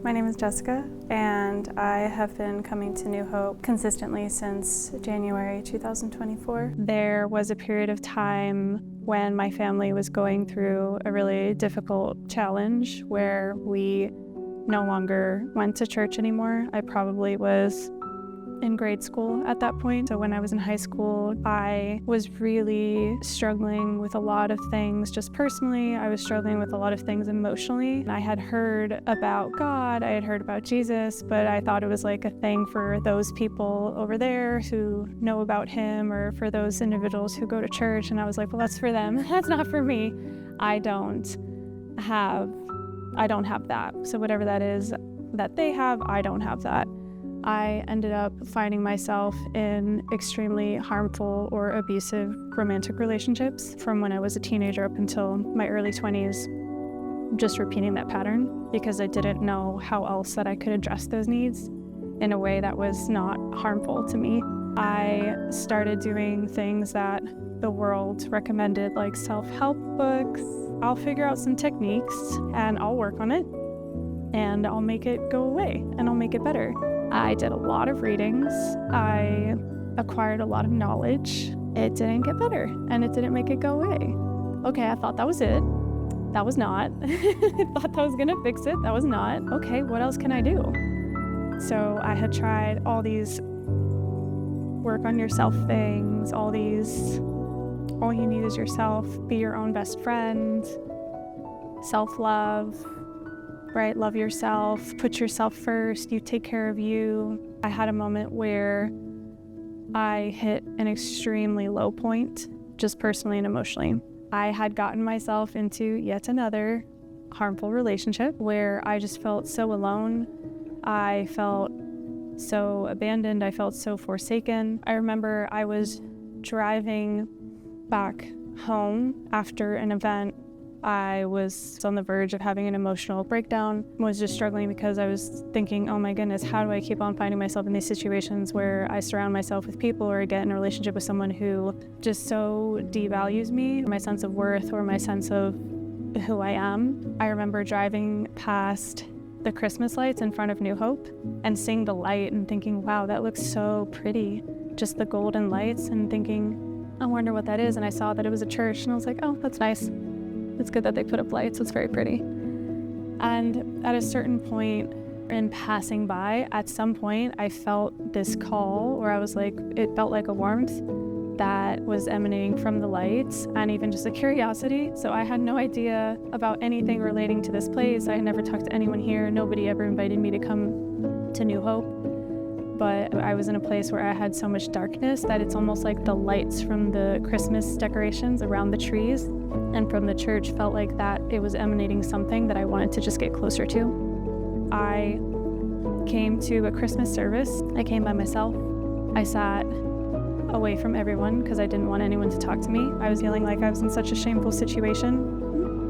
My name is Jessica, and I have been coming to New Hope consistently since January 2024. There was a period of time when my family was going through a really difficult challenge where we no longer went to church anymore. I probably was in grade school at that point. So when I was in high school, I was really struggling with a lot of things just personally. I was struggling with a lot of things emotionally. I had heard about God, I had heard about Jesus, but I thought it was like a thing for those people over there who know about him, or for those individuals who go to church. And I was like, well, that's for them. That's not for me. I don't have that. So whatever that is that they have, I don't have that. I ended up finding myself in extremely harmful or abusive romantic relationships from when I was a teenager up until my early 20s, just repeating that pattern because I didn't know how else that I could address those needs in a way that was not harmful to me. I started doing things that the world recommended, like self-help books. I'll figure out some techniques and I'll work on it and I'll make it go away and I'll make it better. I did a lot of readings. I acquired a lot of knowledge. It didn't get better, and it didn't make it go away. Okay, I thought that was it. That was not. I thought that was gonna fix it. That was not. Okay, what else can I do? So I had tried all these work on yourself things, all you need is yourself, be your own best friend, self-love, right? Love yourself, put yourself first, you take care of you. I had a moment where I hit an extremely low point, just personally and emotionally. I had gotten myself into yet another harmful relationship where I just felt so alone. I felt so abandoned. I felt so forsaken. I remember I was driving back home after an event. I was on the verge of having an emotional breakdown, was just struggling because I was thinking, oh my goodness, how do I keep on finding myself in these situations where I surround myself with people or get in a relationship with someone who just so devalues me, my sense of worth or my sense of who I am. I remember driving past the Christmas lights in front of New Hope and seeing the light and thinking, wow, that looks so pretty, just the golden lights, and thinking, I wonder what that is. And I saw that it was a church and I was like, oh, that's nice. It's good that they put up lights, it's very pretty. And at a certain point in passing by, at some point I felt this call where I was like, it felt like a warmth that was emanating from the lights and even just a curiosity. So I had no idea about anything relating to this place. I had never talked to anyone here. Nobody ever invited me to come to New Hope. But I was in a place where I had so much darkness that it's almost like the lights from the Christmas decorations around the trees and from the church felt like that it was emanating something that I wanted to just get closer to. I came to a Christmas service. I came by myself. I sat away from everyone because I didn't want anyone to talk to me. I was feeling like I was in such a shameful situation.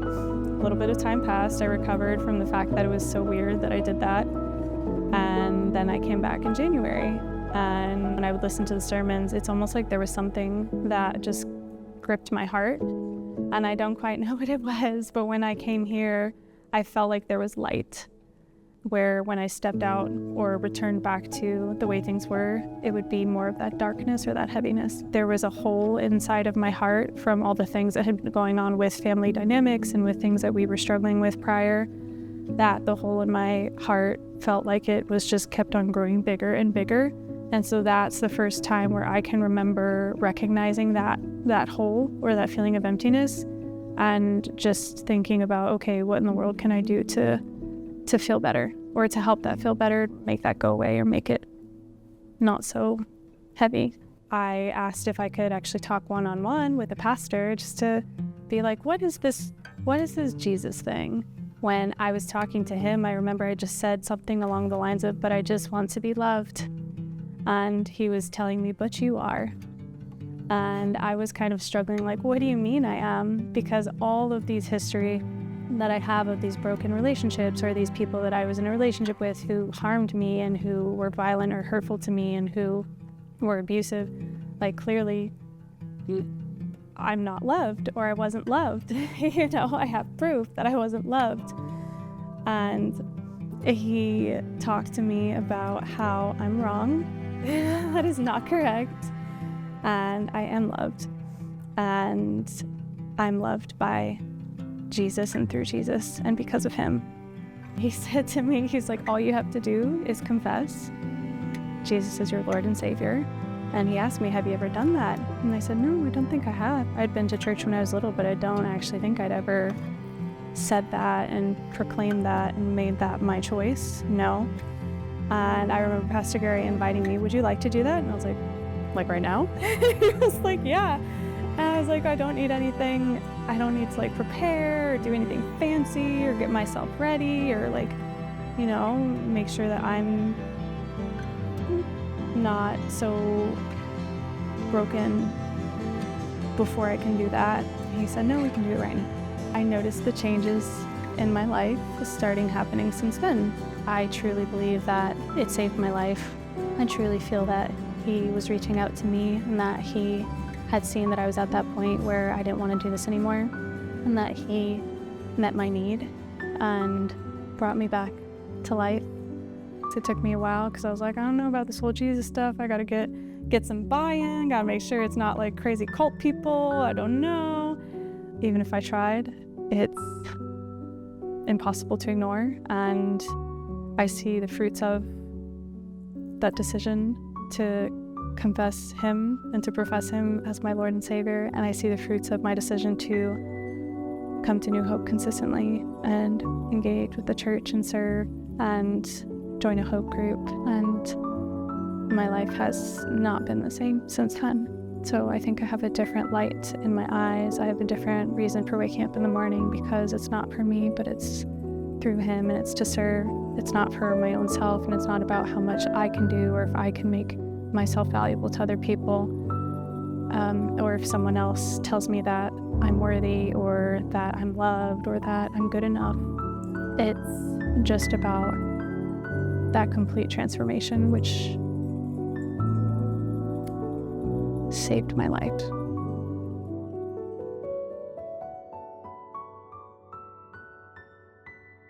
A little bit of time passed. I recovered from the fact that it was so weird that I did that. And then I came back in January, and when I would listen to the sermons, it's almost like there was something that just gripped my heart, and I don't quite know what it was, but when I came here, I felt like there was light, where when I stepped out or returned back to the way things were, it would be more of that darkness or that heaviness. There was a hole inside of my heart from all the things that had been going on with family dynamics and with things that we were struggling with prior, that the hole in my heart felt like it was just kept on growing bigger and bigger. And so that's the first time where I can remember recognizing that hole or that feeling of emptiness and just thinking about, okay, what in the world can I do to feel better, or to help that feel better, make that go away or make it not so heavy. I asked if I could actually talk one-on-one with a pastor just to be like, what is this Jesus thing? When I was talking to him, I remember I just said something along the lines of, but I just want to be loved. And he was telling me, but you are. And I was kind of struggling, like, what do you mean I am? Because all of these history that I have of these broken relationships, or these people that I was in a relationship with who harmed me and who were violent or hurtful to me and who were abusive, like, clearly I'm not loved, or I wasn't loved. I have proof that I wasn't loved. And He talked to me about how I'm wrong. That is not correct. And I am loved. And I'm loved by Jesus and through Jesus and because of him. He said to me, he's like, all you have to do is confess Jesus is your Lord and Savior. And he asked me, have you ever done that? And I said, no, I don't think I have. I'd been to church when I was little, but I don't actually think I'd ever said that and proclaimed that and made that my choice. No. And I remember Pastor Gary inviting me, would you like to do that? And I was like right now? He was like, yeah. And I was like, I don't need anything. I don't need to prepare or do anything fancy or get myself ready or make sure that I'm not so broken before I can do that. He said, no, we can do it right now. I noticed the changes in my life happening since then. I truly believe that it saved my life. I truly feel that he was reaching out to me and that he had seen that I was at that point where I didn't want to do this anymore and that he met my need and brought me back to life. It took me a while because I was like, I don't know about this whole Jesus stuff. I gotta get some buy-in, gotta make sure it's not like crazy cult people. I don't know. Even if I tried, it's impossible to ignore. And I see the fruits of that decision to confess him and to profess him as my Lord and Savior. And I see the fruits of my decision to come to New Hope consistently and engage with the church and serve and join a Hope group. And my life has not been the same since then. So I think I have a different light in my eyes. I have a different reason for waking up in the morning because it's not for me, but it's through him and it's to serve. It's not for my own self and it's not about how much I can do or if I can make myself valuable to other people, or if someone else tells me that I'm worthy or that I'm loved or that I'm good enough. It's just about that complete transformation, which saved my life.